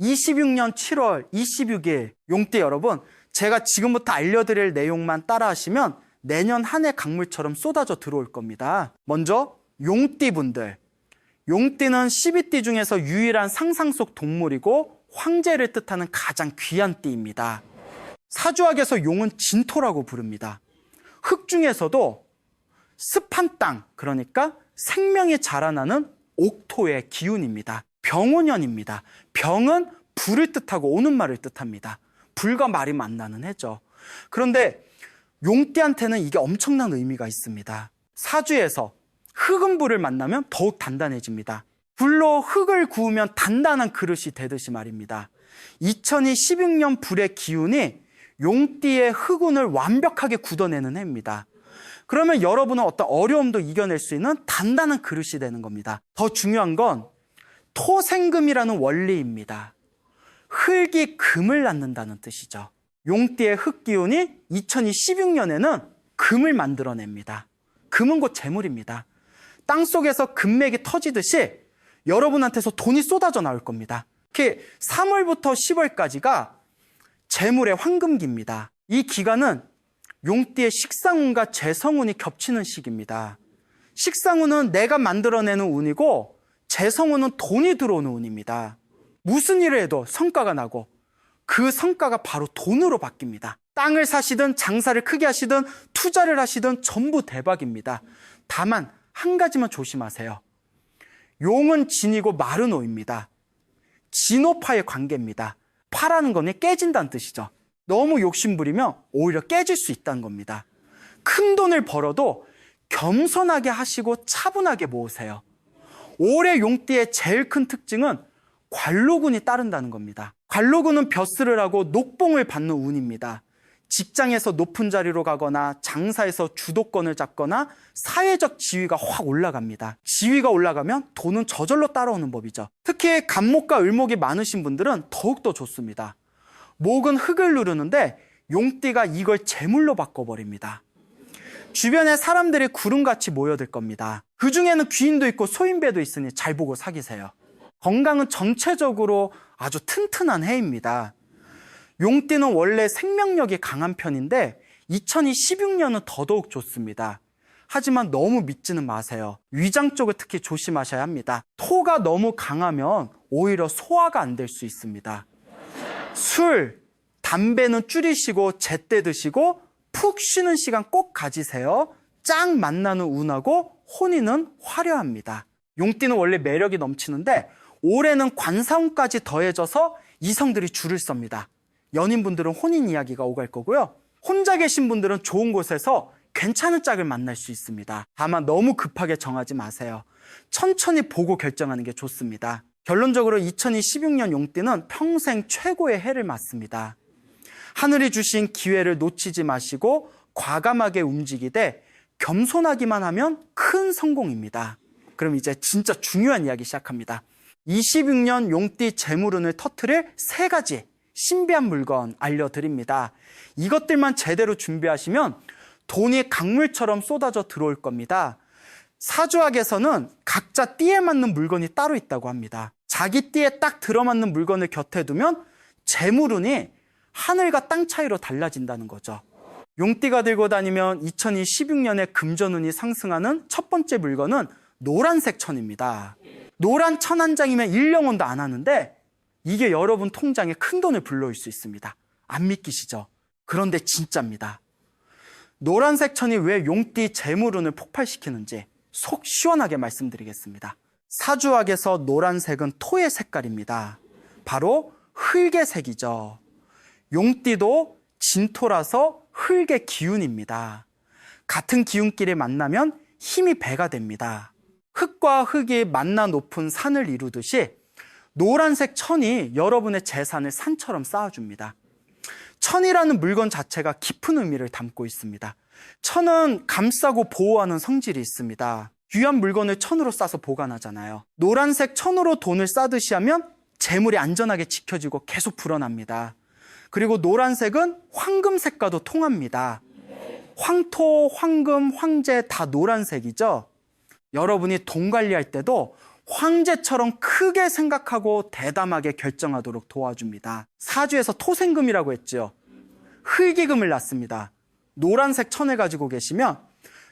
26년 7월 26일 용띠 여러분, 제가 지금부터 알려드릴 내용만 따라하시면 내년 한 해 강물처럼 쏟아져 들어올 겁니다. 먼저 용띠분들, 용띠는 12띠 중에서 유일한 상상 속 동물이고 황제를 뜻하는 가장 귀한 띠입니다. 사주학에서 용은 진토라고 부릅니다. 흙 중에서도 습한 땅, 그러니까 생명이 자라나는 옥토의 기운입니다. 병오년입니다. 병은 불을 뜻하고 오는 말을 뜻합니다. 불과 말이 만나는 해죠. 그런데 용띠한테는 이게 엄청난 의미가 있습니다. 사주에서 흙은 불을 만나면 더욱 단단해집니다. 불로 흙을 구우면 단단한 그릇이 되듯이 말입니다. 2016년 불의 기운이 용띠의 흑운을 완벽하게 굳어내는 해입니다. 그러면 여러분은 어떤 어려움도 이겨낼 수 있는 단단한 그릇이 되는 겁니다. 더 중요한 건 토생금이라는 원리입니다. 흙이 금을 낳는다는 뜻이죠. 용띠의 흙기운이 2016년에는 금을 만들어냅니다. 금은 곧 재물입니다. 땅속에서 금맥이 터지듯이 여러분한테서 돈이 쏟아져 나올 겁니다. 특히 3월부터 10월까지가 재물의 황금기입니다. 이 기간은 용띠의 식상운과 재성운이 겹치는 시기입니다. 식상운은 내가 만들어내는 운이고 재성운은 돈이 들어오는 운입니다. 무슨 일을 해도 성과가 나고 그 성과가 바로 돈으로 바뀝니다. 땅을 사시든 장사를 크게 하시든 투자를 하시든 전부 대박입니다. 다만 한 가지만 조심하세요. 용은 진이고 말은 오입니다. 진오파의 관계입니다. 파라는 거는 깨진다는 뜻이죠. 너무 욕심부리면 오히려 깨질 수 있다는 겁니다. 큰 돈을 벌어도 겸손하게 하시고 차분하게 모으세요. 올해 용띠의 제일 큰 특징은 관록운이 따른다는 겁니다. 관록운은 벼슬을 하고 녹봉을 받는 운입니다. 직장에서 높은 자리로 가거나 장사에서 주도권을 잡거나 사회적 지위가 확 올라갑니다. 지위가 올라가면 돈은 저절로 따라오는 법이죠. 특히 간목과 을목이 많으신 분들은 더욱더 좋습니다. 목은 흙을 누르는데 용띠가 이걸 재물로 바꿔버립니다. 주변에 사람들이 구름같이 모여들 겁니다. 그 중에는 귀인도 있고 소인배도 있으니 잘 보고 사귀세요. 건강은 전체적으로 아주 튼튼한 해입니다. 용띠는 원래 생명력이 강한 편인데 2016년은 더더욱 좋습니다. 하지만 너무 믿지는 마세요. 위장 쪽을 특히 조심하셔야 합니다. 토가 너무 강하면 오히려 소화가 안 될 수 있습니다. 술, 담배는 줄이시고 제때 드시고 푹 쉬는 시간 꼭 가지세요. 짝 만나는 운하고 혼인은 화려합니다. 용띠는 원래 매력이 넘치는데 올해는 관사운까지 더해져서 이성들이 줄을 섭니다. 연인분들은 혼인 이야기가 오갈 거고요. 혼자 계신 분들은 좋은 곳에서 괜찮은 짝을 만날 수 있습니다. 다만 너무 급하게 정하지 마세요. 천천히 보고 결정하는 게 좋습니다. 결론적으로 2016년 용띠는 평생 최고의 해를 맞습니다. 하늘이 주신 기회를 놓치지 마시고 과감하게 움직이되 겸손하기만 하면 큰 성공입니다. 그럼 이제 진짜 중요한 이야기 시작합니다. 26년 용띠 재물운을 터뜨릴 3가지 신비한 물건 알려드립니다. 이것들만 제대로 준비하시면 돈이 강물처럼 쏟아져 들어올 겁니다. 사주학에서는 각자 띠에 맞는 물건이 따로 있다고 합니다. 자기 띠에 딱 들어맞는 물건을 곁에 두면 재물운이 하늘과 땅 차이로 달라진다는 거죠. 용띠가 들고 다니면 2016년에 금전운이 상승하는 첫 번째 물건은 노란색 천입니다. 노란 천 한 장이면 1년원도 안 하는데 이게 여러분 통장에 큰 돈을 불러올 수 있습니다. 안 믿기시죠? 그런데 진짜입니다. 노란색 천이 왜 용띠 재물운을 폭발시키는지 속 시원하게 말씀드리겠습니다. 사주학에서 노란색은 토의 색깔입니다. 바로 흙의 색이죠. 용띠도 진토라서 흙의 기운입니다. 같은 기운끼리 만나면 힘이 배가 됩니다. 흙과 흙이 만나 높은 산을 이루듯이 노란색 천이 여러분의 재산을 산처럼 쌓아줍니다. 천이라는 물건 자체가 깊은 의미를 담고 있습니다. 천은 감싸고 보호하는 성질이 있습니다. 귀한 물건을 천으로 싸서 보관하잖아요. 노란색 천으로 돈을 싸듯이 하면 재물이 안전하게 지켜지고 계속 불어납니다. 그리고 노란색은 황금색과도 통합니다. 황토, 황금, 황제 다 노란색이죠. 여러분이 돈 관리할 때도 황제처럼 크게 생각하고 대담하게 결정하도록 도와줍니다. 사주에서 토생금이라고 했죠. 흙이금을 낳습니다. 노란색 천을 가지고 계시면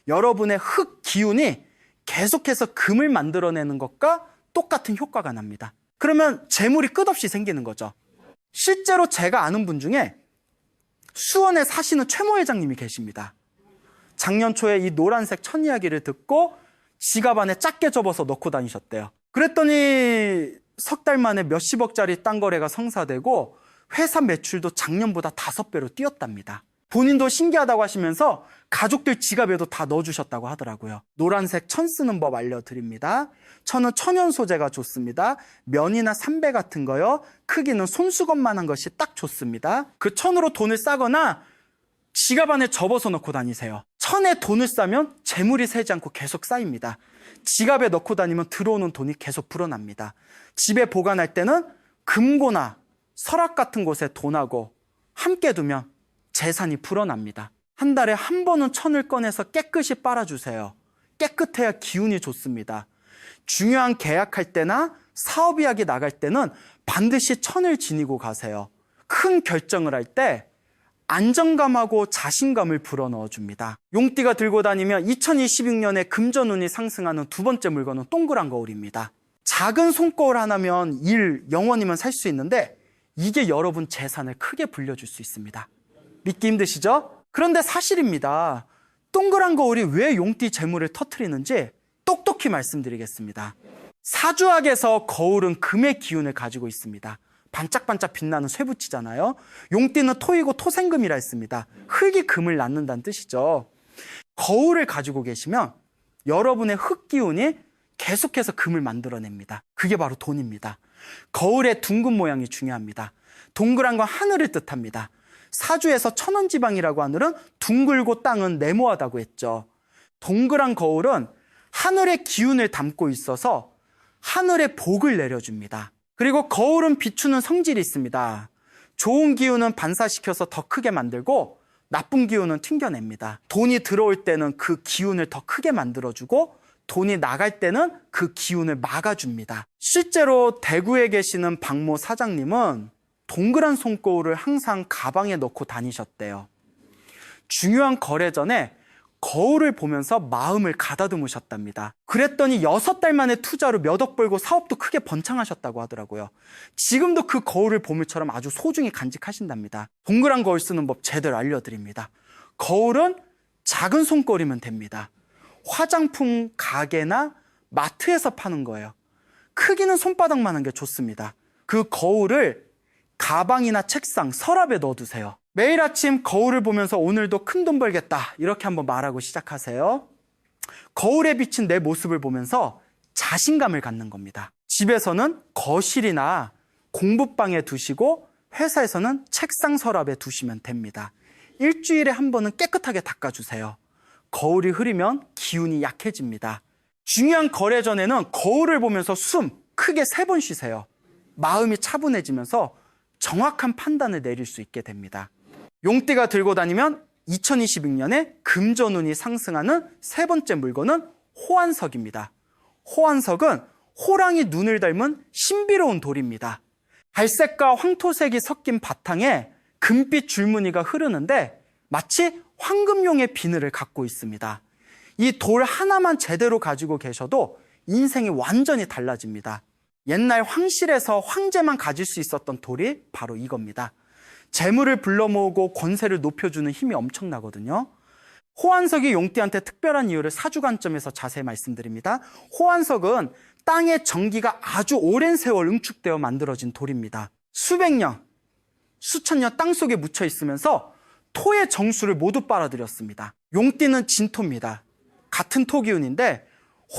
여러분의 흙 기운이 계속해서 금을 만들어내는 것과 똑같은 효과가 납니다. 그러면 재물이 끝없이 생기는 거죠. 실제로 제가 아는 분 중에 수원에 사시는 최모 회장님이 계십니다. 작년 초에 이 노란색 천 이야기를 듣고 지갑 안에 작게 접어서 넣고 다니셨대요. 그랬더니 석 달 만에 몇십억짜리 땅 거래가 성사되고 회사 매출도 작년보다 5배로 뛰었답니다. 본인도 신기하다고 하시면서 가족들 지갑에도 다 넣어주셨다고 하더라고요. 노란색 천 쓰는 법 알려드립니다. 천은 천연 소재가 좋습니다. 면이나 삼배 같은 거요. 크기는 손수건만한 것이 딱 좋습니다. 그 천으로 돈을 싸거나 지갑 안에 접어서 넣고 다니세요. 천에 돈을 싸면 재물이 새지 않고 계속 쌓입니다. 지갑에 넣고 다니면 들어오는 돈이 계속 불어납니다. 집에 보관할 때는 금고나 서랍 같은 곳에 돈하고 함께 두면 재산이 불어납니다. 한 달에 한 번은 천을 꺼내서 깨끗이 빨아주세요. 깨끗해야 기운이 좋습니다. 중요한 계약할 때나 사업 이야기 나갈 때는 반드시 천을 지니고 가세요. 큰 결정을 할 때 안정감하고 자신감을 불어넣어 줍니다. 용띠가 들고 다니면 2026년에 금전운이 상승하는 두 번째 물건은 동그란 거울입니다. 작은 손거울 하나면 영원이면 살 수 있는데 이게 여러분 재산을 크게 불려줄 수 있습니다. 믿기 힘드시죠? 그런데 사실입니다. 동그란 거울이 왜 용띠 재물을 터뜨리는지 똑똑히 말씀드리겠습니다. 사주학에서 거울은 금의 기운을 가지고 있습니다. 반짝반짝 빛나는 쇠붙이잖아요. 용띠는 토이고 토생금이라 했습니다. 흙이 금을 낳는다는 뜻이죠. 거울을 가지고 계시면 여러분의 흙 기운이 계속해서 금을 만들어냅니다. 그게 바로 돈입니다. 거울의 둥근 모양이 중요합니다. 동그란 건 하늘을 뜻합니다. 사주에서 천원지방이라고 하늘은 둥글고 땅은 네모하다고 했죠. 동그란 거울은 하늘의 기운을 담고 있어서 하늘의 복을 내려줍니다. 그리고 거울은 비추는 성질이 있습니다. 좋은 기운은 반사시켜서 더 크게 만들고 나쁜 기운은 튕겨냅니다. 돈이 들어올 때는 그 기운을 더 크게 만들어주고 돈이 나갈 때는 그 기운을 막아줍니다. 실제로 대구에 계시는 박모 사장님은 동그란 손거울을 항상 가방에 넣고 다니셨대요. 중요한 거래 전에 거울을 보면서 마음을 가다듬으셨답니다. 그랬더니 6달 만에 투자로 몇 억 벌고 사업도 크게 번창하셨다고 하더라고요. 지금도 그 거울을 보물처럼 아주 소중히 간직하신답니다. 동그란 거울 쓰는 법 제대로 알려드립니다. 거울은 작은 손거울이면 됩니다. 화장품 가게나 마트에서 파는 거예요. 크기는 손바닥만한 게 좋습니다. 그 거울을 가방이나 책상, 서랍에 넣어두세요. 매일 아침 거울을 보면서 오늘도 큰 돈 벌겠다 이렇게 한번 말하고 시작하세요. 거울에 비친 내 모습을 보면서 자신감을 갖는 겁니다. 집에서는 거실이나 공부방에 두시고 회사에서는 책상 서랍에 두시면 됩니다. 일주일에 한 번은 깨끗하게 닦아주세요. 거울이 흐리면 기운이 약해집니다. 중요한 거래 전에는 거울을 보면서 숨 크게 3번 쉬세요. 마음이 차분해지면서 정확한 판단을 내릴 수 있게 됩니다. 용띠가 들고 다니면 2026년에 금전운이 상승하는 세 번째 물건은 호환석입니다. 호환석은 호랑이 눈을 닮은 신비로운 돌입니다. 갈색과 황토색이 섞인 바탕에 금빛 줄무늬가 흐르는데 마치 황금용의 비늘을 갖고 있습니다. 이 돌 하나만 제대로 가지고 계셔도 인생이 완전히 달라집니다. 옛날 황실에서 황제만 가질 수 있었던 돌이 바로 이겁니다. 재물을 불러 모으고 권세를 높여주는 힘이 엄청나거든요. 호환석이 용띠한테 특별한 이유를 사주 관점에서 자세히 말씀드립니다. 호환석은 땅의 전기가 아주 오랜 세월 응축되어 만들어진 돌입니다. 수백 년, 수천 년 땅속에 묻혀 있으면서 토의 정수를 모두 빨아들였습니다. 용띠는 진토입니다. 같은 토 기운인데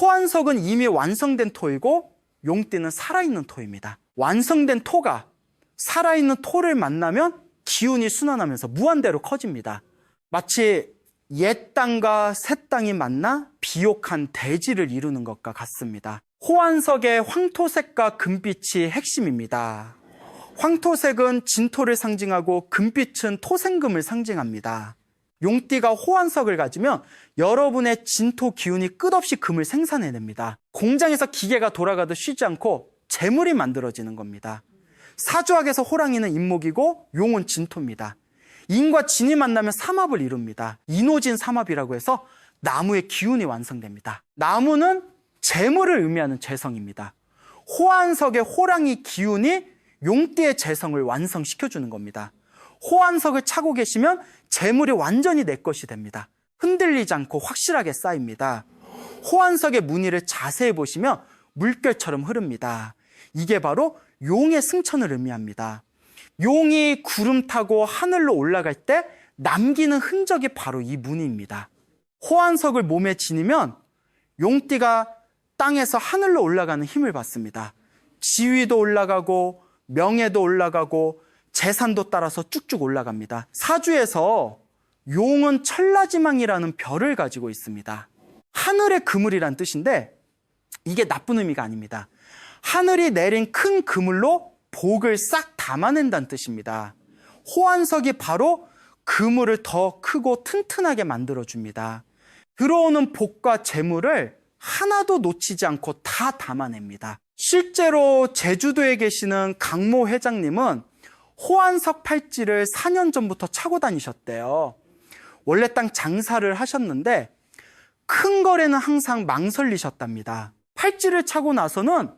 호환석은 이미 완성된 토이고 용띠는 살아있는 토입니다. 완성된 토가 살아있는 토를 만나면 기운이 순환하면서 무한대로 커집니다. 마치 옛 땅과 새 땅이 만나 비옥한 대지를 이루는 것과 같습니다. 호환석의 황토색과 금빛이 핵심입니다. 황토색은 진토를 상징하고 금빛은 토생금을 상징합니다. 용띠가 호환석을 가지면 여러분의 진토 기운이 끝없이 금을 생산해냅니다. 공장에서 기계가 돌아가도 쉬지 않고 재물이 만들어지는 겁니다. 사주학에서 호랑이는 인목이고 용은 진토입니다. 인과 진이 만나면 삼합을 이룹니다. 인호진 삼합이라고 해서 나무의 기운이 완성됩니다. 나무는 재물을 의미하는 재성입니다. 호환석의 호랑이 기운이 용띠의 재성을 완성시켜주는 겁니다. 호환석을 차고 계시면 재물이 완전히 내 것이 됩니다. 흔들리지 않고 확실하게 쌓입니다. 호환석의 무늬를 자세히 보시면 물결처럼 흐릅니다. 이게 바로 용의 승천을 의미합니다. 용이 구름 타고 하늘로 올라갈 때 남기는 흔적이 바로 이 무늬입니다. 호환석을 몸에 지니면 용띠가 땅에서 하늘로 올라가는 힘을 받습니다. 지위도 올라가고 명예도 올라가고 재산도 따라서 쭉쭉 올라갑니다. 사주에서 용은 천라지망이라는 별을 가지고 있습니다. 하늘의 그물이란 뜻인데 이게 나쁜 의미가 아닙니다. 하늘이 내린 큰 그물로 복을 싹 담아낸다는 뜻입니다. 호환석이 바로 그물을 더 크고 튼튼하게 만들어줍니다. 들어오는 복과 재물을 하나도 놓치지 않고 다 담아냅니다. 실제로 제주도에 계시는 강모 회장님은 호환석 팔찌를 4년 전부터 차고 다니셨대요. 원래 땅 장사를 하셨는데 큰 거래는 항상 망설이셨답니다. 팔찌를 차고 나서는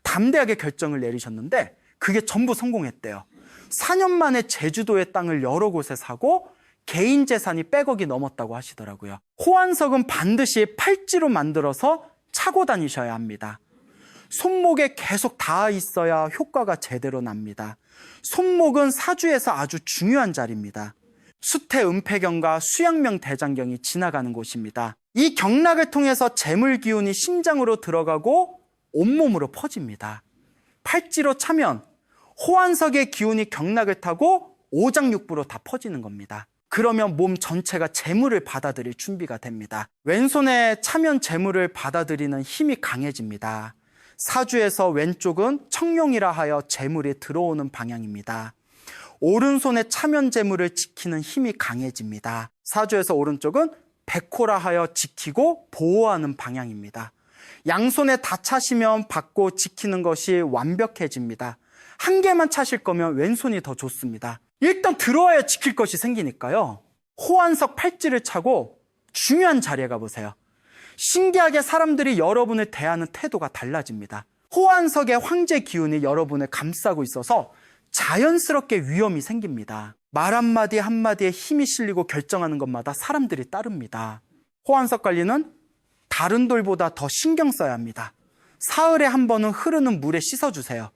담대하게 결정을 내리셨는데 그게 전부 성공했대요. 4년 만에 제주도의 땅을 여러 곳에 사고 개인 재산이 100억이 넘었다고 하시더라고요. 호환석은 반드시 팔찌로 만들어서 차고 다니셔야 합니다. 손목에 계속 닿아 있어야 효과가 제대로 납니다. 손목은 사주에서 아주 중요한 자리입니다. 수태 은폐경과 수양명 대장경이 지나가는 곳입니다. 이 경락을 통해서 재물 기운이 심장으로 들어가고 온몸으로 퍼집니다. 팔찌로 차면 호환석의 기운이 경락을 타고 오장육부로 다 퍼지는 겁니다. 그러면 몸 전체가 재물을 받아들일 준비가 됩니다. 왼손에 차면 재물을 받아들이는 힘이 강해집니다. 사주에서 왼쪽은 청룡이라 하여 재물이 들어오는 방향입니다. 오른손에 차면 재물을 지키는 힘이 강해집니다. 사주에서 오른쪽은 백호라 하여 지키고 보호하는 방향입니다. 양손에 다 차시면 받고 지키는 것이 완벽해집니다. 한 개만 차실 거면 왼손이 더 좋습니다. 일단 들어와야 지킬 것이 생기니까요. 호환석 팔찌를 차고 중요한 자리에 가보세요. 신기하게 사람들이 여러분을 대하는 태도가 달라집니다. 호환석의 황제 기운이 여러분을 감싸고 있어서 자연스럽게 위험이 생깁니다. 말 한마디 한마디에 힘이 실리고 결정하는 것마다 사람들이 따릅니다. 호환석 관리는 다른 돌보다 더 신경 써야 합니다. 사흘에 한 번은 흐르는 물에 씻어주세요.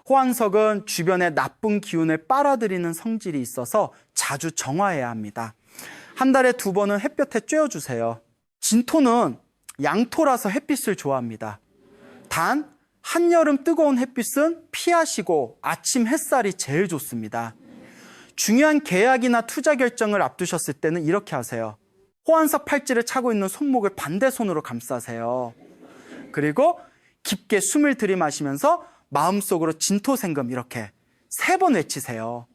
호환석은 주변의 나쁜 기운을 빨아들이는 성질이 있어서 자주 정화해야 합니다. 한 달에 2번은 햇볕에 쬐어주세요. 진토는 양토라서 햇빛을 좋아합니다. 단 한여름 뜨거운 햇빛은 피하시고 아침 햇살이 제일 좋습니다. 중요한 계약이나 투자 결정을 앞두셨을 때는 이렇게 하세요. 호환석 팔찌를 차고 있는 손목을 반대손으로 감싸세요. 그리고 깊게 숨을 들이마시면서 마음속으로 진토생금 이렇게 3번 외치세요.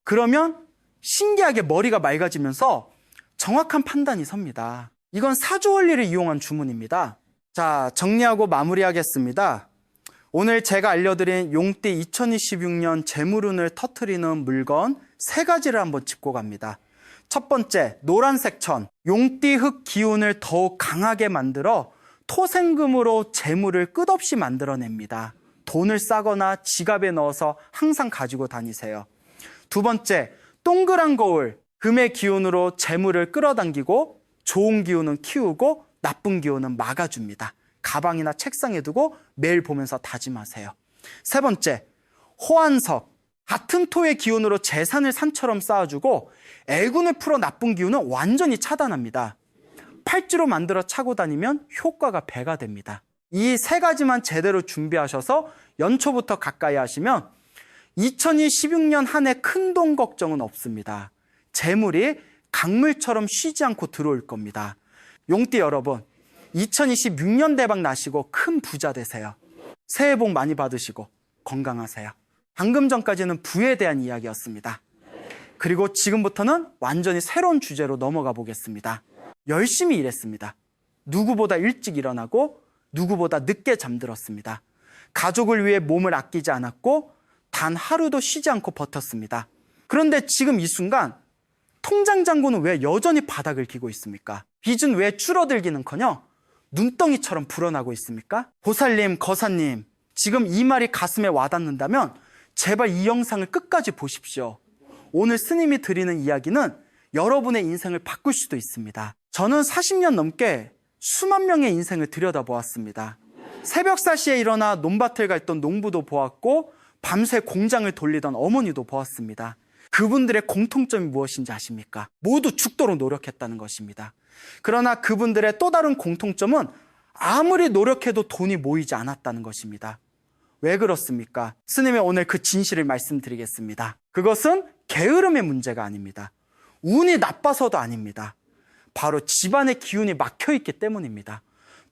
그러면 신기하게 머리가 맑아지면서 정확한 판단이 섭니다. 이건 사주 원리를 이용한 주문입니다. 자, 정리하고 마무리하겠습니다. 오늘 제가 알려드린 용띠 2026년 재물운을 터트리는 물건 3가지를 한번 짚고 갑니다. 첫 번째, 노란색 천. 용띠 흙 기운을 더욱 강하게 만들어 토생금으로 재물을 끝없이 만들어냅니다. 돈을 싸거나 지갑에 넣어서 항상 가지고 다니세요. 두 번째, 동그란 거울. 금의 기운으로 재물을 끌어당기고 좋은 기운은 키우고 나쁜 기운은 막아줍니다. 가방이나 책상에 두고 매일 보면서 다짐하세요. 세 번째, 호환석. 같은 토의 기운으로 재산을 산처럼 쌓아주고 애군을 풀어 나쁜 기운은 완전히 차단합니다. 팔찌로 만들어 차고 다니면 효과가 배가 됩니다. 이 3가지만 제대로 준비하셔서 연초부터 가까이 하시면 2026년 한 해 큰 돈 걱정은 없습니다. 재물이 강물처럼 쉬지 않고 들어올 겁니다. 용띠 여러분, 2026년 대박 나시고 큰 부자 되세요. 새해 복 많이 받으시고 건강하세요. 방금 전까지는 부에 대한 이야기였습니다. 그리고 지금부터는 완전히 새로운 주제로 넘어가 보겠습니다. 열심히 일했습니다. 누구보다 일찍 일어나고 누구보다 늦게 잠들었습니다. 가족을 위해 몸을 아끼지 않았고 단 하루도 쉬지 않고 버텼습니다. 그런데 지금 이 순간 통장 잔고는 왜 여전히 바닥을 기고 있습니까? 빚은 왜 줄어들기는커녕 눈덩이처럼 불어나고 있습니까? 보살님, 거사님, 지금 이 말이 가슴에 와닿는다면 제발 이 영상을 끝까지 보십시오. 오늘 스님이 드리는 이야기는 여러분의 인생을 바꿀 수도 있습니다. 저는 40년 넘게 수만 명의 인생을 들여다보았습니다. 새벽 4시에 일어나 논밭을 가 있던 농부도 보았고 밤새 공장을 돌리던 어머니도 보았습니다. 그분들의 공통점이 무엇인지 아십니까? 모두 죽도록 노력했다는 것입니다. 그러나 그분들의 또 다른 공통점은 아무리 노력해도 돈이 모이지 않았다는 것입니다. 왜 그렇습니까? 스님의 오늘 그 진실을 말씀드리겠습니다. 그것은 게으름의 문제가 아닙니다. 운이 나빠서도 아닙니다. 바로 집안의 기운이 막혀있기 때문입니다.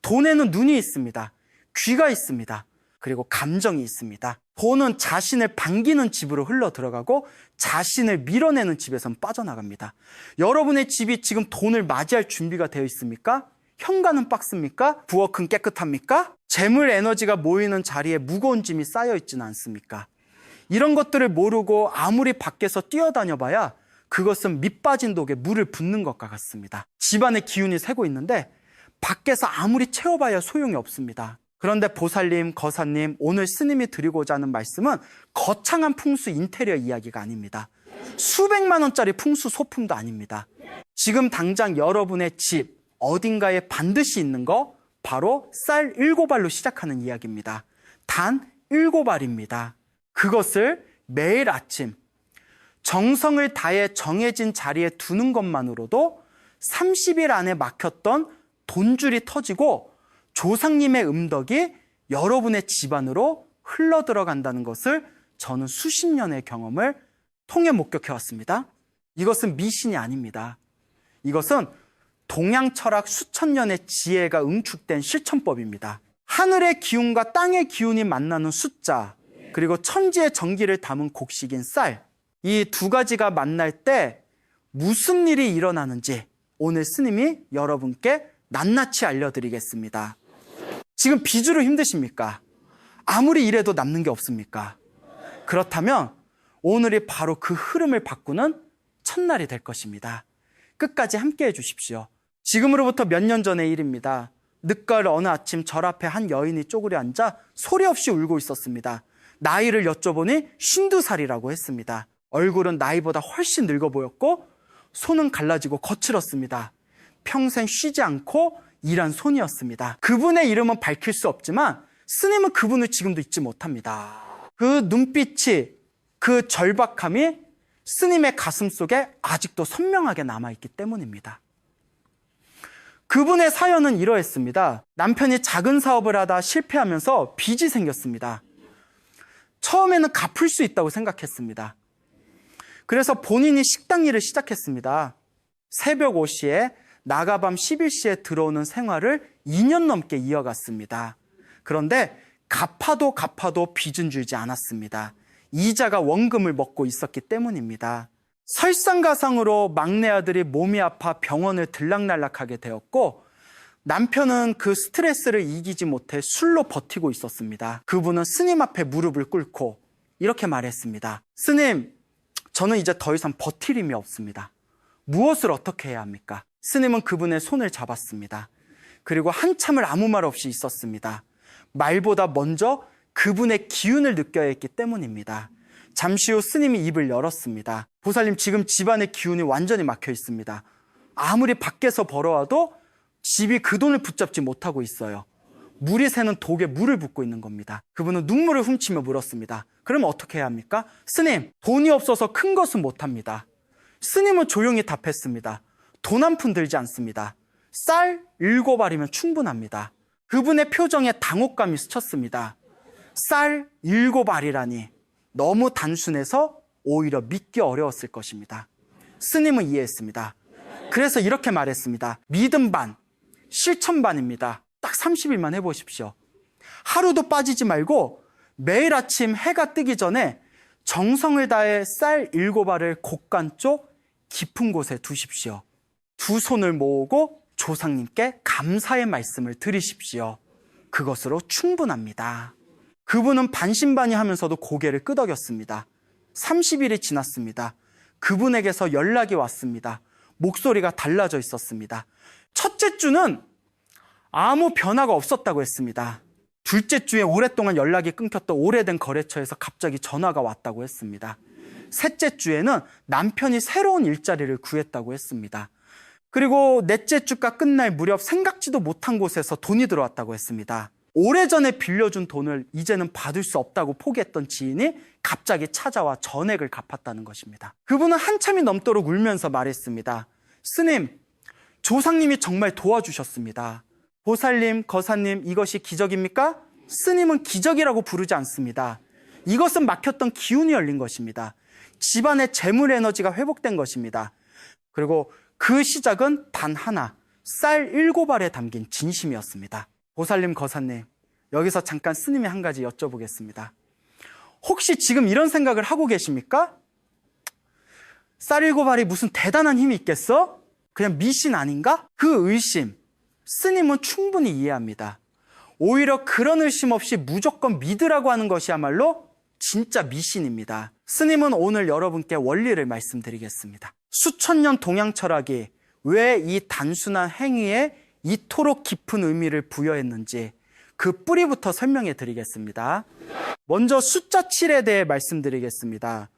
돈에는 눈이 있습니다. 귀가 있습니다. 그리고 감정이 있습니다. 돈은 자신을 반기는 집으로 흘러 들어가고 자신을 밀어내는 집에선 빠져나갑니다. 여러분의 집이 지금 돈을 맞이할 준비가 되어 있습니까? 현관은 박스입니까? 부엌은 깨끗합니까? 재물 에너지가 모이는 자리에 무거운 짐이 쌓여 있지는 않습니까? 이런 것들을 모르고 아무리 밖에서 뛰어다녀봐야 그것은 밑 빠진 독에 물을 붓는 것과 같습니다. 집안의 기운이 새고 있는데 밖에서 아무리 채워봐야 소용이 없습니다. 그런데 보살님, 거사님, 오늘 스님이 드리고자 하는 말씀은 거창한 풍수 인테리어 이야기가 아닙니다. 수백만 원짜리 풍수 소품도 아닙니다. 지금 당장 여러분의 집 어딘가에 반드시 있는 거 바로 쌀 7알로 시작하는 이야기입니다. 단 7알입니다. 그것을 매일 아침 정성을 다해 정해진 자리에 두는 것만으로도 30일 안에 막혔던 돈줄이 터지고 조상님의 음덕이 여러분의 집안으로 흘러들어간다는 것을 저는 수십 년의 경험을 통해 목격해왔습니다. 이것은 미신이 아닙니다. 이것은 동양 철학 수천 년의 지혜가 응축된 실천법입니다. 하늘의 기운과 땅의 기운이 만나는 숫자, 그리고 천지의 정기를 담은 곡식인 쌀, 이 두 가지가 만날 때 무슨 일이 일어나는지 오늘 스님이 여러분께 낱낱이 알려드리겠습니다. 지금 빚으로 힘드십니까? 아무리 일해도 남는 게 없습니까? 그렇다면 오늘이 바로 그 흐름을 바꾸는 첫날이 될 것입니다. 끝까지 함께 해주십시오. 지금으로부터 몇 년 전의 일입니다. 늦가을 어느 아침 절 앞에 한 여인이 쪼그려 앉아 소리 없이 울고 있었습니다. 나이를 여쭤보니 52살이라고 했습니다. 얼굴은 나이보다 훨씬 늙어 보였고 손은 갈라지고 거칠었습니다. 평생 쉬지 않고 일한 손이었습니다. 그분의 이름은 밝힐 수 없지만 스님은 그분을 지금도 잊지 못합니다. 그 눈빛이, 그 절박함이 스님의 가슴 속에 아직도 선명하게 남아있기 때문입니다. 그분의 사연은 이러했습니다. 남편이 작은 사업을 하다 실패하면서 빚이 생겼습니다. 처음에는 갚을 수 있다고 생각했습니다. 그래서 본인이 식당 일을 시작했습니다. 새벽 5시에 나가밤 11시에 들어오는 생활을 2년 넘게 이어갔습니다. 그런데 갚아도 빚은 줄지 않았습니다. 이자가 원금을 먹고 있었기 때문입니다. 설상가상으로 막내 아들이 몸이 아파 병원을 들락날락하게 되었고 남편은 그 스트레스를 이기지 못해 술로 버티고 있었습니다. 그분은 스님 앞에 무릎을 꿇고 이렇게 말했습니다. 스님, 저는 이제 더 이상 버틸 힘이 없습니다. 무엇을 어떻게 해야 합니까? 스님은 그분의 손을 잡았습니다. 그리고 한참을 아무 말 없이 있었습니다. 말보다 먼저 그분의 기운을 느껴야 했기 때문입니다. 잠시 후 스님이 입을 열었습니다. 보살님, 지금 집안의 기운이 완전히 막혀 있습니다. 아무리 밖에서 벌어와도 집이 그 돈을 붙잡지 못하고 있어요. 물이 새는 독에 물을 붓고 있는 겁니다. 그분은 눈물을 훔치며 물었습니다. 그러면 어떻게 해야 합니까? 스님, 돈이 없어서 큰 것은 못합니다. 스님은 조용히 답했습니다. 돈 한 푼 들지 않습니다. 쌀 7알이면 충분합니다. 그분의 표정에 당혹감이 스쳤습니다. 쌀 7알이라니 너무 단순해서 오히려 믿기 어려웠을 것입니다. 스님은 이해했습니다. 그래서 이렇게 말했습니다. 믿음 반, 실천 반입니다. 딱 30일만 해보십시오. 하루도 빠지지 말고 매일 아침 해가 뜨기 전에 정성을 다해 쌀 7알을 곡간 쪽 깊은 곳에 두십시오. 두 손을 모으고 조상님께 감사의 말씀을 드리십시오. 그것으로 충분합니다. 그분은 반신반의하면서도 고개를 끄덕였습니다. 30일이 지났습니다. 그분에게서 연락이 왔습니다. 목소리가 달라져 있었습니다. 첫째 주는 아무 변화가 없었다고 했습니다. 둘째 주에 오랫동안 연락이 끊겼던 오래된 거래처에서 갑자기 전화가 왔다고 했습니다. 셋째 주에는 남편이 새로운 일자리를 구했다고 했습니다. 그리고 넷째 주가 끝날 무렵 생각지도 못한 곳에서 돈이 들어왔다고 했습니다. 오래전에 빌려준 돈을 이제는 받을 수 없다고 포기했던 지인이 갑자기 찾아와 전액을 갚았다는 것입니다. 그분은 한참이 넘도록 울면서 말했습니다. 스님, 조상님이 정말 도와주셨습니다. 보살님, 거사님, 이것이 기적입니까? 스님은 기적이라고 부르지 않습니다. 이것은 막혔던 기운이 열린 것입니다. 집안의 재물 에너지가 회복된 것입니다. 그리고 그 시작은 단 하나, 쌀 7알에 담긴 진심이었습니다. 보살님, 거사님, 여기서 잠깐 스님이 한 가지 여쭤보겠습니다. 혹시 지금 이런 생각을 하고 계십니까? 쌀 7알이 무슨 대단한 힘이 있겠어? 그냥 미신 아닌가? 그 의심, 스님은 충분히 이해합니다. 오히려 그런 의심 없이 무조건 믿으라고 하는 것이야말로 진짜 미신입니다. 스님은 오늘 여러분께 원리를 말씀드리겠습니다. 수천 년 동양 철학이 왜 이 단순한 행위에 이토록 깊은 의미를 부여했는지 그 뿌리부터 설명해 드리겠습니다. 먼저 숫자 7에 대해 말씀드리겠습니다.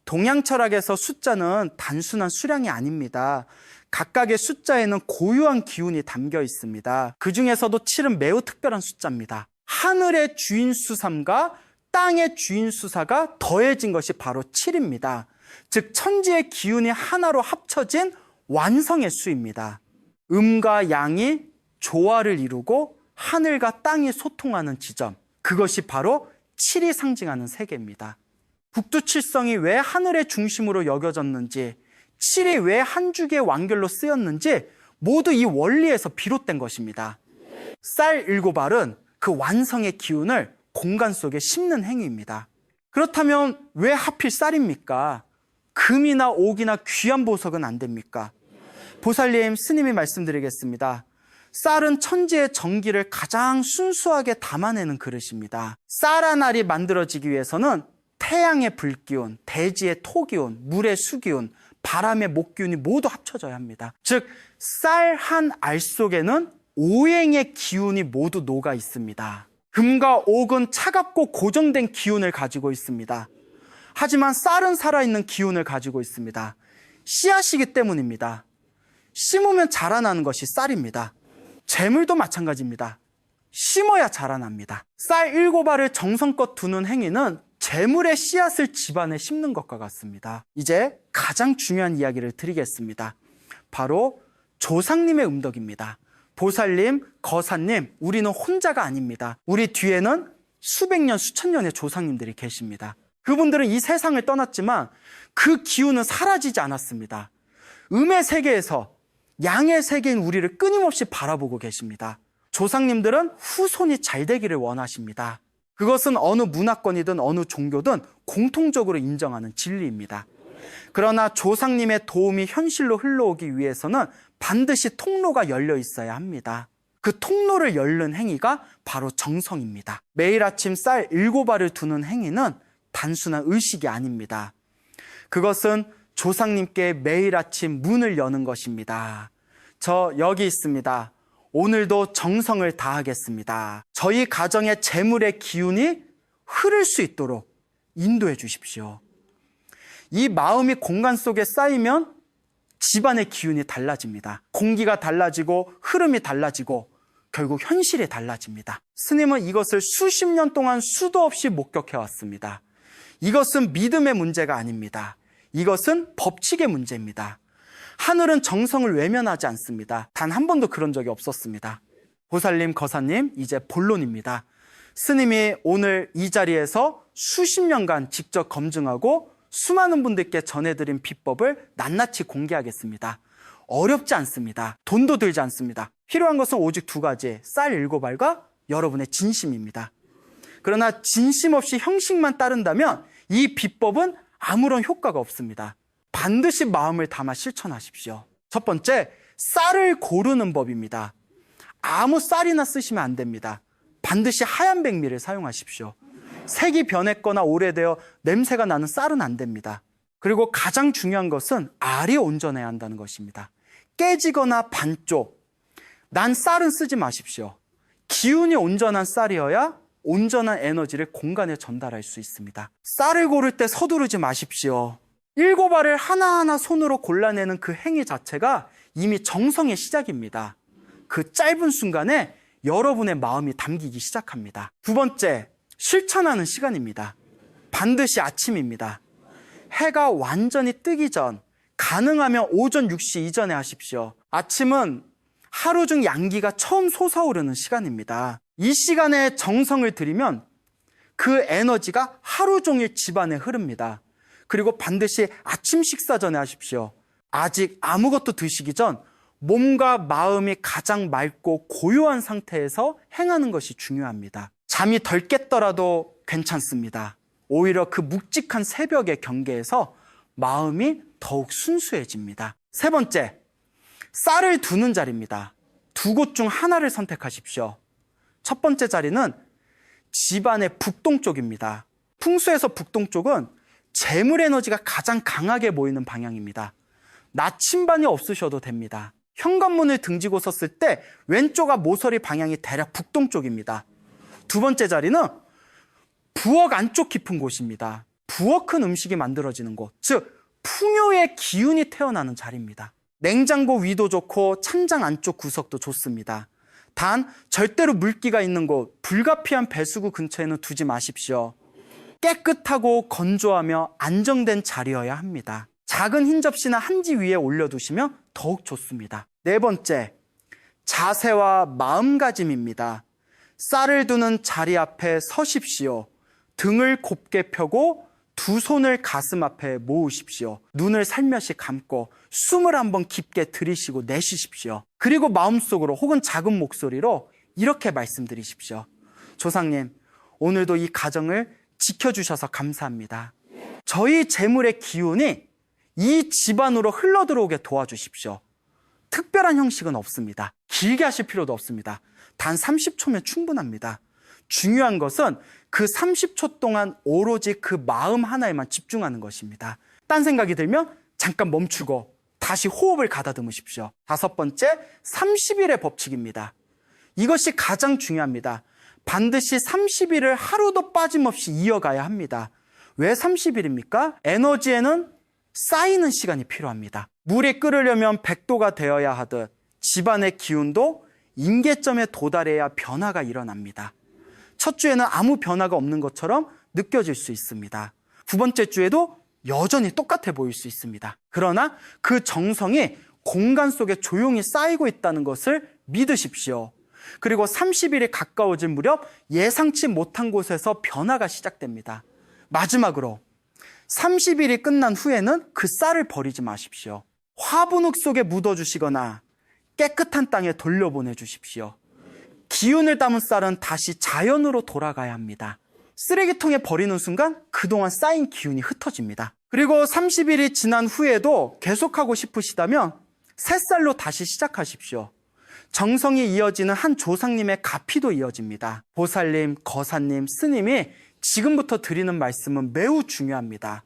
동양 철학에서 숫자는 단순한 수량이 아닙니다. 각각의 숫자에는 고유한 기운이 담겨 있습니다. 그 중에서도 7은 매우 특별한 숫자입니다. 하늘의 주인 수삼과 땅의 주인 수사가 더해진 것이 바로 7입니다. 즉 천지의 기운이 하나로 합쳐진 완성의 수입니다. 음과 양이 조화를 이루고 하늘과 땅이 소통하는 지점, 그것이 바로 7이 상징하는 세계입니다. 북두칠성이 왜 하늘의 중심으로 여겨졌는지, 7이 왜 한 줄기의 완결로 쓰였는지 모두 이 원리에서 비롯된 것입니다. 쌀 7알은 그 완성의 기운을 공간 속에 심는 행위입니다. 그렇다면 왜 하필 쌀입니까? 금이나 옥이나 귀한 보석은 안 됩니까? 보살님, 스님이 말씀드리겠습니다. 쌀은 천지의 정기를 가장 순수하게 담아내는 그릇입니다. 쌀 한 알이 만들어지기 위해서는 태양의 불기운, 대지의 토기운, 물의 수기운, 바람의 목기운이 모두 합쳐져야 합니다. 즉, 쌀 한 알 속에는 오행의 기운이 모두 녹아 있습니다. 금과 옥은 차갑고 고정된 기운을 가지고 있습니다. 하지만 쌀은 살아있는 기운을 가지고 있습니다. 씨앗이기 때문입니다. 심으면 자라나는 것이 쌀입니다. 재물도 마찬가지입니다. 심어야 자라납니다. 쌀 7알을 정성껏 두는 행위는 재물의 씨앗을 집안에 심는 것과 같습니다. 이제 가장 중요한 이야기를 드리겠습니다. 바로 조상님의 음덕입니다. 보살님, 거사님, 우리는 혼자가 아닙니다. 우리 뒤에는 수백 년, 수천 년의 조상님들이 계십니다. 그분들은 이 세상을 떠났지만 그 기운은 사라지지 않았습니다. 음의 세계에서 양의 세계인 우리를 끊임없이 바라보고 계십니다. 조상님들은 후손이 잘 되기를 원하십니다. 그것은 어느 문화권이든 어느 종교든 공통적으로 인정하는 진리입니다. 그러나 조상님의 도움이 현실로 흘러오기 위해서는 반드시 통로가 열려 있어야 합니다. 그 통로를 열는 행위가 바로 정성입니다. 매일 아침 쌀 7알을 두는 행위는 단순한 의식이 아닙니다. 그것은 조상님께 매일 아침 문을 여는 것입니다. 저 여기 있습니다. 오늘도 정성을 다하겠습니다. 저희 가정의 재물의 기운이 흐를 수 있도록 인도해 주십시오. 이 마음이 공간 속에 쌓이면 집안의 기운이 달라집니다. 공기가 달라지고 흐름이 달라지고 결국 현실이 달라집니다. 스님은 이것을 수십 년 동안 수도 없이 목격해 왔습니다. 이것은 믿음의 문제가 아닙니다. 이것은 법칙의 문제입니다. 하늘은 정성을 외면하지 않습니다. 단 한 번도 그런 적이 없었습니다. 보살님, 거사님, 이제 본론입니다. 스님이 오늘 이 자리에서 수십 년간 직접 검증하고 수많은 분들께 전해드린 비법을 낱낱이 공개하겠습니다. 어렵지 않습니다. 돈도 들지 않습니다. 필요한 것은 오직 두 가지, 쌀 7알과 여러분의 진심입니다. 그러나 진심 없이 형식만 따른다면 이 비법은 아무런 효과가 없습니다. 반드시 마음을 담아 실천하십시오. 첫 번째, 쌀을 고르는 법입니다. 아무 쌀이나 쓰시면 안 됩니다. 반드시 하얀 백미를 사용하십시오. 색이 변했거나 오래되어 냄새가 나는 쌀은 안 됩니다. 그리고 가장 중요한 것은 알이 온전해야 한다는 것입니다. 깨지거나 반쪽, 난 쌀은 쓰지 마십시오. 기운이 온전한 쌀이어야 온전한 에너지를 공간에 전달할 수 있습니다. 쌀을 고를 때 서두르지 마십시오. 7알을 하나하나 손으로 골라내는 그 행위 자체가 이미 정성의 시작입니다. 그 짧은 순간에 여러분의 마음이 담기기 시작합니다. 두 번째, 실천하는 시간입니다. 반드시 아침입니다. 해가 완전히 뜨기 전, 가능하면 오전 6시 이전에 하십시오. 아침은 하루 중 양기가 처음 솟아오르는 시간입니다. 이 시간에 정성을 들이면 그 에너지가 하루 종일 집안에 흐릅니다. 그리고 반드시 아침 식사 전에 하십시오. 아직 아무것도 드시기 전 몸과 마음이 가장 맑고 고요한 상태에서 행하는 것이 중요합니다. 잠이 덜 깼더라도 괜찮습니다. 오히려 그 묵직한 새벽의 경계에서 마음이 더욱 순수해집니다. 세 번째, 쌀을 두는 자리입니다. 두 곳 중 하나를 선택하십시오. 첫 번째 자리는 집안의 북동쪽입니다. 풍수에서 북동쪽은 재물 에너지가 가장 강하게 모이는 방향입니다. 나침반이 없으셔도 됩니다. 현관문을 등지고 섰을 때 왼쪽과 모서리 방향이 대략 북동쪽입니다. 두 번째 자리는 부엌 안쪽 깊은 곳입니다. 부엌은 음식이 만들어지는 곳, 즉 풍요의 기운이 태어나는 자리입니다. 냉장고 위도 좋고 찬장 안쪽 구석도 좋습니다. 단 절대로 물기가 있는 곳, 불가피한 배수구 근처에는 두지 마십시오. 깨끗하고 건조하며 안정된 자리여야 합니다. 작은 흰 접시나 한지 위에 올려두시면 더욱 좋습니다. 네 번째, 자세와 마음가짐입니다. 쌀을 두는 자리 앞에 서십시오. 등을 곱게 펴고 두 손을 가슴 앞에 모으십시오. 눈을 살며시 감고 숨을 한번 깊게 들이쉬고 내쉬십시오. 그리고 마음속으로 혹은 작은 목소리로 이렇게 말씀드리십시오. 조상님, 오늘도 이 가정을 지켜주셔서 감사합니다. 저희 재물의 기운이 이 집안으로 흘러들어오게 도와주십시오. 특별한 형식은 없습니다. 길게 하실 필요도 없습니다. 단 30초면 충분합니다. 중요한 것은 그 30초 동안 오로지 그 마음 하나에만 집중하는 것입니다. 딴 생각이 들면 잠깐 멈추고 다시 호흡을 가다듬으십시오. 다섯 번째, 30일의 법칙입니다. 이것이 가장 중요합니다. 반드시 30일을 하루도 빠짐없이 이어가야 합니다. 왜 30일입니까? 에너지에는 쌓이는 시간이 필요합니다. 물이 끓으려면 100도가 되어야 하듯 집안의 기운도 임계점에 도달해야 변화가 일어납니다. 첫 주에는 아무 변화가 없는 것처럼 느껴질 수 있습니다. 두 번째 주에도 여전히 똑같아 보일 수 있습니다. 그러나 그 정성이 공간 속에 조용히 쌓이고 있다는 것을 믿으십시오. 그리고 30일이 가까워질 무렵 예상치 못한 곳에서 변화가 시작됩니다. 마지막으로 30일이 끝난 후에는 그 쌀을 버리지 마십시오. 화분흙 속에 묻어주시거나 깨끗한 땅에 돌려보내주십시오. 기운을 담은 쌀은 다시 자연으로 돌아가야 합니다. 쓰레기통에 버리는 순간 그동안 쌓인 기운이 흩어집니다. 그리고 30일이 지난 후에도 계속하고 싶으시다면 새 쌀로 다시 시작하십시오. 정성이 이어지는 한 조상님의 가피도 이어집니다. 보살님, 거사님, 스님이 지금부터 드리는 말씀은 매우 중요합니다.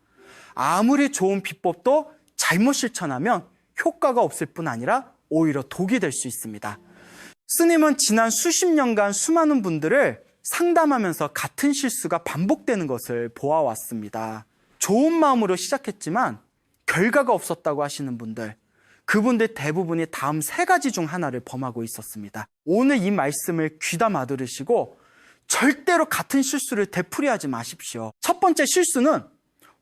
아무리 좋은 비법도 잘못 실천하면 효과가 없을 뿐 아니라 오히려 독이 될 수 있습니다. 스님은 지난 수십 년간 수많은 분들을 상담하면서 같은 실수가 반복되는 것을 보아왔습니다. 좋은 마음으로 시작했지만 결과가 없었다고 하시는 분들, 그분들 대부분이 다음 세 가지 중 하나를 범하고 있었습니다. 오늘 이 말씀을 귀담아 들으시고 절대로 같은 실수를 되풀이하지 마십시오. 첫 번째 실수는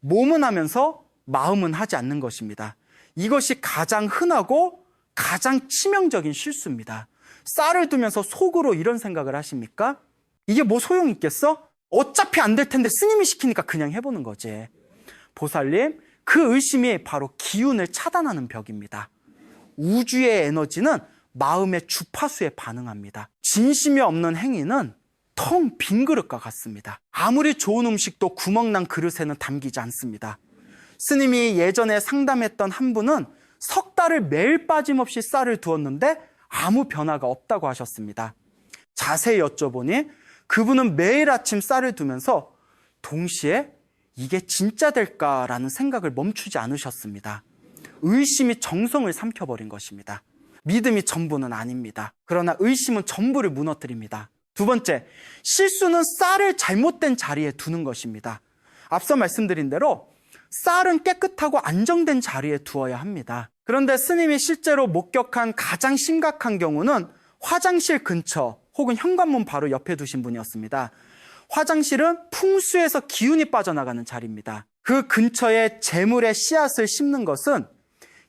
몸은 하면서 마음은 하지 않는 것입니다. 이것이 가장 흔하고 가장 치명적인 실수입니다. 쌀을 두면서 속으로 이런 생각을 하십니까? 이게 뭐 소용이 있겠어? 어차피 안 될 텐데 스님이 시키니까 그냥 해보는 거지. 보살님, 그 의심이 바로 기운을 차단하는 벽입니다. 우주의 에너지는 마음의 주파수에 반응합니다. 진심이 없는 행위는 텅 빈 그릇과 같습니다. 아무리 좋은 음식도 구멍난 그릇에는 담기지 않습니다. 스님이 예전에 상담했던 한 분은 석 달을 매일 빠짐없이 쌀을 두었는데 아무 변화가 없다고 하셨습니다. 자세히 여쭤보니 그분은 매일 아침 쌀을 두면서 동시에 이게 진짜 될까라는 생각을 멈추지 않으셨습니다. 의심이 정성을 삼켜버린 것입니다. 믿음이 전부는 아닙니다. 그러나 의심은 전부를 무너뜨립니다. 두 번째, 실수는 쌀을 잘못된 자리에 두는 것입니다. 앞서 말씀드린 대로 쌀은 깨끗하고 안정된 자리에 두어야 합니다. 그런데 스님이 실제로 목격한 가장 심각한 경우는 화장실 근처 혹은 현관문 바로 옆에 두신 분이었습니다. 화장실은 풍수에서 기운이 빠져나가는 자리입니다. 그 근처에 재물의 씨앗을 심는 것은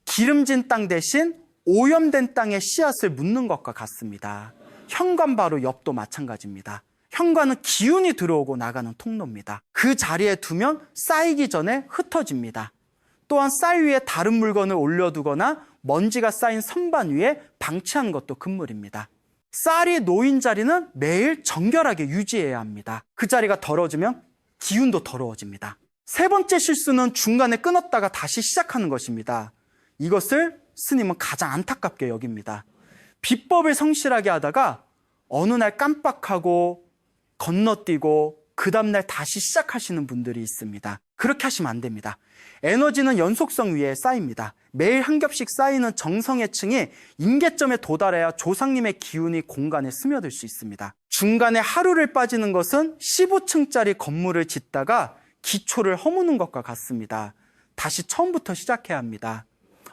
기름진 땅 대신 오염된 땅에 씨앗을 묻는 것과 같습니다. 현관 바로 옆도 마찬가지입니다. 현관은 기운이 들어오고 나가는 통로입니다. 그 자리에 두면 쌓이기 전에 흩어집니다. 또한 쌀 위에 다른 물건을 올려두거나 먼지가 쌓인 선반 위에 방치한 것도 금물입니다. 쌀이 놓인 자리는 매일 정결하게 유지해야 합니다. 그 자리가 더러워지면 기운도 더러워집니다. 세 번째 실수는 중간에 끊었다가 다시 시작하는 것입니다. 이것을 스님은 가장 안타깝게 여깁니다. 비법을 성실하게 하다가 어느 날 깜빡하고 건너뛰고 그 다음날 다시 시작하시는 분들이 있습니다. 그렇게 하시면 안 됩니다. 에너지는 연속성 위에 쌓입니다. 매일 한 겹씩 쌓이는 정성의 층이 임계점에 도달해야 조상님의 기운이 공간에 스며들 수 있습니다. 중간에 하루를 빠지는 것은 15층짜리 건물을 짓다가 기초를 허무는 것과 같습니다. 다시 처음부터 시작해야 합니다.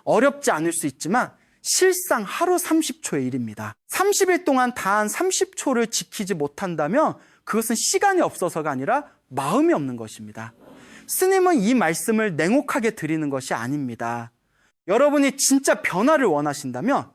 어렵지 않을 수 있지만 실상 하루 30초의 일입니다. 30일 동안 단 30초를 지키지 못한다면 그것은 시간이 없어서가 아니라 마음이 없는 것입니다. 스님은 이 말씀을 냉혹하게 드리는 것이 아닙니다. 여러분이 진짜 변화를 원하신다면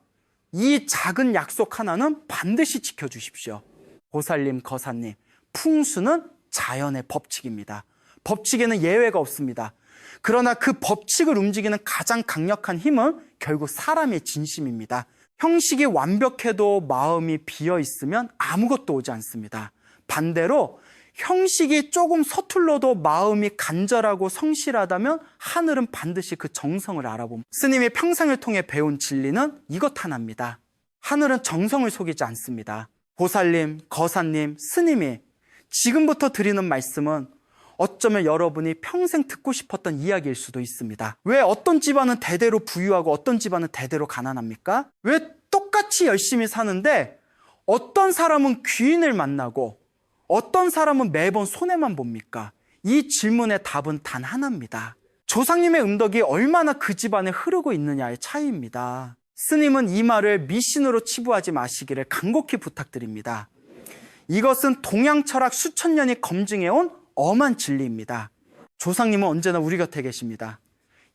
이 작은 약속 하나는 반드시 지켜주십시오. 보살님, 거사님, 풍수는 자연의 법칙입니다. 법칙에는 예외가 없습니다. 그러나 그 법칙을 움직이는 가장 강력한 힘은 결국 사람의 진심입니다. 형식이 완벽해도 마음이 비어 있으면 아무것도 오지 않습니다. 반대로 형식이 조금 서툴러도 마음이 간절하고 성실하다면 하늘은 반드시 그 정성을 알아봅니다. 스님이 평생을 통해 배운 진리는 이것 하나입니다. 하늘은 정성을 속이지 않습니다. 보살님, 거사님, 스님이 지금부터 드리는 말씀은 어쩌면 여러분이 평생 듣고 싶었던 이야기일 수도 있습니다. 왜 어떤 집안은 대대로 부유하고 어떤 집안은 대대로 가난합니까? 왜 똑같이 열심히 사는데 어떤 사람은 귀인을 만나고 어떤 사람은 매번 손해만 봅니까? 이 질문의 답은 단 하나입니다. 조상님의 음덕이 얼마나 그 집안에 흐르고 있느냐의 차이입니다. 스님은 이 말을 미신으로 치부하지 마시기를 간곡히 부탁드립니다. 이것은 동양 철학 수천 년이 검증해온 엄한 진리입니다. 조상님은 언제나 우리 곁에 계십니다.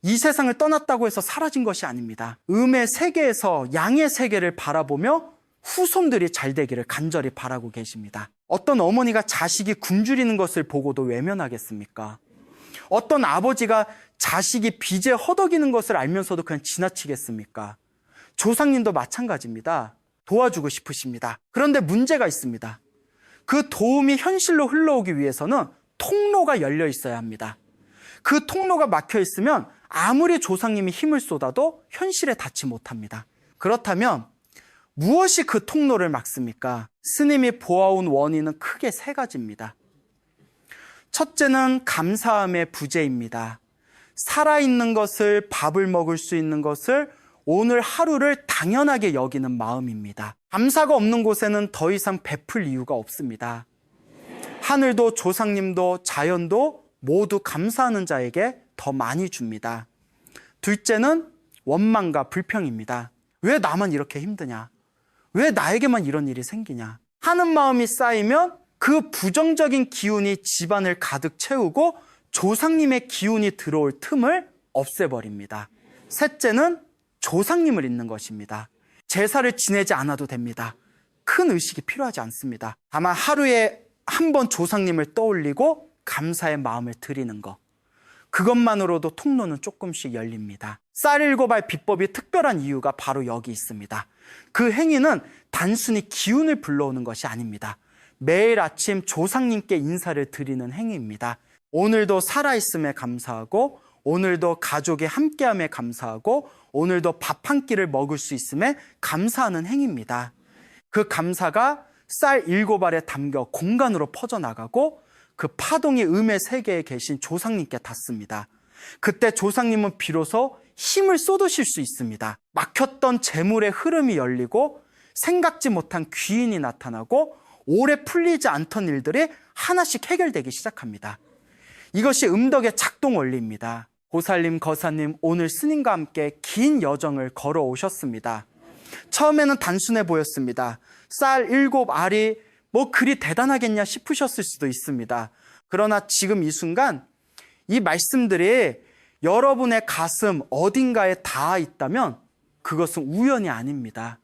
이 세상을 떠났다고 해서 사라진 것이 아닙니다. 음의 세계에서 양의 세계를 바라보며 후손들이 잘 되기를 간절히 바라고 계십니다. 어떤 어머니가 자식이 굶주리는 것을 보고도 외면하겠습니까? 어떤 아버지가 자식이 빚에 허덕이는 것을 알면서도 그냥 지나치겠습니까? 조상님도 마찬가지입니다. 도와주고 싶으십니다. 그런데 문제가 있습니다. 그 도움이 현실로 흘러오기 위해서는 통로가 열려 있어야 합니다. 그 통로가 막혀 있으면 아무리 조상님이 힘을 쏟아도 현실에 닿지 못합니다. 그렇다면 무엇이 그 통로를 막습니까? 스님이 보아온 원인은 크게 세 가지입니다. 첫째는 감사함의 부재입니다. 살아있는 것을, 밥을 먹을 수 있는 것을, 오늘 하루를 당연하게 여기는 마음입니다. 감사가 없는 곳에는 더 이상 베풀 이유가 없습니다. 하늘도 조상님도 자연도 모두 감사하는 자에게 더 많이 줍니다. 둘째는 원망과 불평입니다. 왜 나만 이렇게 힘드냐? 왜 나에게만 이런 일이 생기냐? 하는 마음이 쌓이면 그 부정적인 기운이 집안을 가득 채우고 조상님의 기운이 들어올 틈을 없애버립니다. 셋째는 조상님을 잊는 것입니다. 제사를 지내지 않아도 됩니다. 큰 의식이 필요하지 않습니다. 다만 하루에 한 번 조상님을 떠올리고 감사의 마음을 드리는 것, 그것만으로도 통로는 조금씩 열립니다. 쌀 7알 비법이 특별한 이유가 바로 여기 있습니다. 그 행위는 단순히 기운을 불러오는 것이 아닙니다. 매일 아침 조상님께 인사를 드리는 행위입니다. 오늘도 살아있음에 감사하고, 오늘도 가족의 함께함에 감사하고, 오늘도 밥 한 끼를 먹을 수 있음에 감사하는 행위입니다. 그 감사가 쌀 7알에 담겨 공간으로 퍼져나가고 그 파동이 음의 세계에 계신 조상님께 닿습니다. 그때 조상님은 비로소 힘을 쏟으실 수 있습니다. 막혔던 재물의 흐름이 열리고 생각지 못한 귀인이 나타나고 오래 풀리지 않던 일들이 하나씩 해결되기 시작합니다. 이것이 음덕의 작동 원리입니다. 보살님, 거사님, 오늘 스님과 함께 긴 여정을 걸어오셨습니다. 처음에는 단순해 보였습니다. 쌀 7알이 뭐 그리 대단하겠냐 싶으셨을 수도 있습니다. 그러나 지금 이 순간 이 말씀들이 여러분의 가슴 어딘가에 닿아 있다면 그것은 우연이 아닙니다.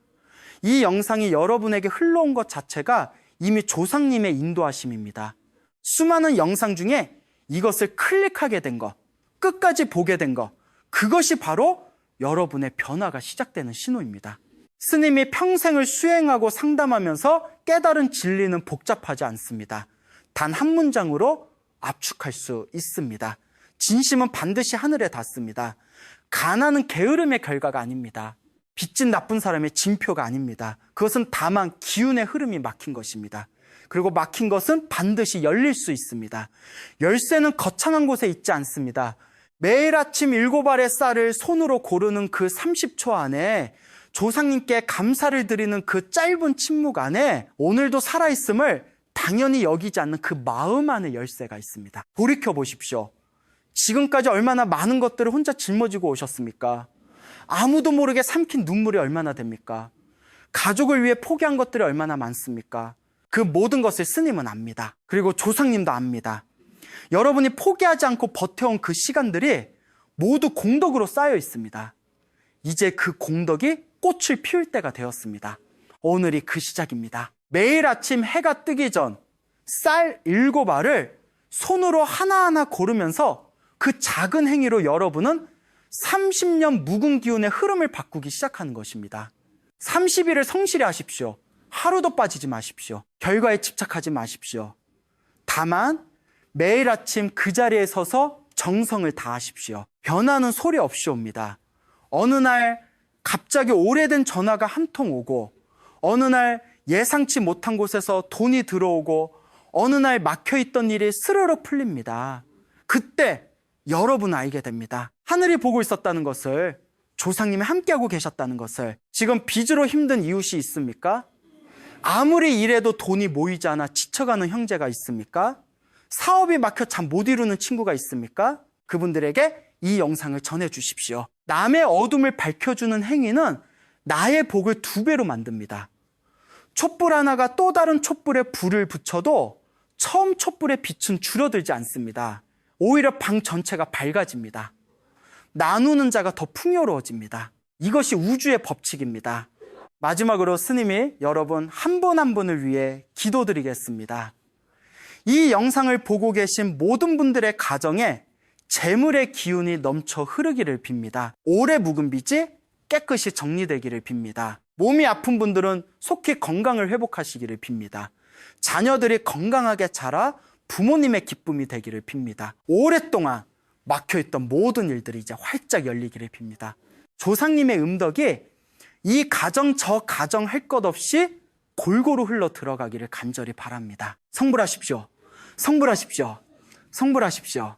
이 영상이 여러분에게 흘러온 것 자체가 이미 조상님의 인도하심입니다. 수많은 영상 중에 이것을 클릭하게 된 것, 끝까지 보게 된 것, 그것이 바로 여러분의 변화가 시작되는 신호입니다. 스님이 평생을 수행하고 상담하면서 깨달은 진리는 복잡하지 않습니다. 단 한 문장으로 압축할 수 있습니다. 진심은 반드시 하늘에 닿습니다. 가난은 게으름의 결과가 아닙니다. 빚진 나쁜 사람의 징표가 아닙니다. 그것은 다만 기운의 흐름이 막힌 것입니다. 그리고 막힌 것은 반드시 열릴 수 있습니다. 열쇠는 거창한 곳에 있지 않습니다. 매일 아침 7알의 쌀을 손으로 고르는 그 30초 안에, 조상님께 감사를 드리는 그 짧은 침묵 안에 오늘도 살아있음을 당연히 여기지 않는 그 마음 안에 열쇠가 있습니다. 돌이켜 보십시오. 지금까지 얼마나 많은 것들을 혼자 짊어지고 오셨습니까? 아무도 모르게 삼킨 눈물이 얼마나 됩니까? 가족을 위해 포기한 것들이 얼마나 많습니까? 그 모든 것을 스님은 압니다. 그리고 조상님도 압니다. 여러분이 포기하지 않고 버텨온 그 시간들이 모두 공덕으로 쌓여 있습니다. 이제 그 공덕이 꽃을 피울 때가 되었습니다. 오늘이 그 시작입니다. 매일 아침 해가 뜨기 전 쌀 7알을 손으로 하나하나 고르면서 그 작은 행위로 여러분은 30년 묵은 기운의 흐름을 바꾸기 시작하는 것입니다. 30일을 성실히 하십시오. 하루도 빠지지 마십시오. 결과에 집착하지 마십시오. 다만 매일 아침 그 자리에 서서 정성을 다하십시오. 변화는 소리 없이 옵니다. 어느 날 갑자기 오래된 전화가 한 통 오고, 어느 날 예상치 못한 곳에서 돈이 들어오고, 어느 날 막혀있던 일이 스르륵 풀립니다. 그때 여러분 알게 됩니다. 하늘이 보고 있었다는 것을, 조상님이 함께하고 계셨다는 것을. 지금 빚으로 힘든 이웃이 있습니까? 아무리 일해도 돈이 모이지 않아 지쳐가는 형제가 있습니까? 사업이 막혀 잠 못 이루는 친구가 있습니까? 그분들에게 이 영상을 전해주십시오. 남의 어둠을 밝혀주는 행위는 나의 복을 2배로 만듭니다. 촛불 하나가 또 다른 촛불에 불을 붙여도 처음 촛불의 빛은 줄어들지 않습니다. 오히려 방 전체가 밝아집니다. 나누는 자가 더 풍요로워집니다. 이것이 우주의 법칙입니다. 마지막으로 스님이 여러분 한 분 한 분을 위해 기도드리겠습니다. 이 영상을 보고 계신 모든 분들의 가정에 재물의 기운이 넘쳐 흐르기를 빕니다. 오래 묵은 빚이 깨끗이 정리되기를 빕니다. 몸이 아픈 분들은 속히 건강을 회복하시기를 빕니다. 자녀들이 건강하게 자라 부모님의 기쁨이 되기를 빕니다. 오랫동안 막혀있던 모든 일들이 이제 활짝 열리기를 빕니다. 조상님의 음덕이 이 가정 저 가정 할 것 없이 골고루 흘러 들어가기를 간절히 바랍니다. 성불하십시오. 성불하십시오. 성불하십시오.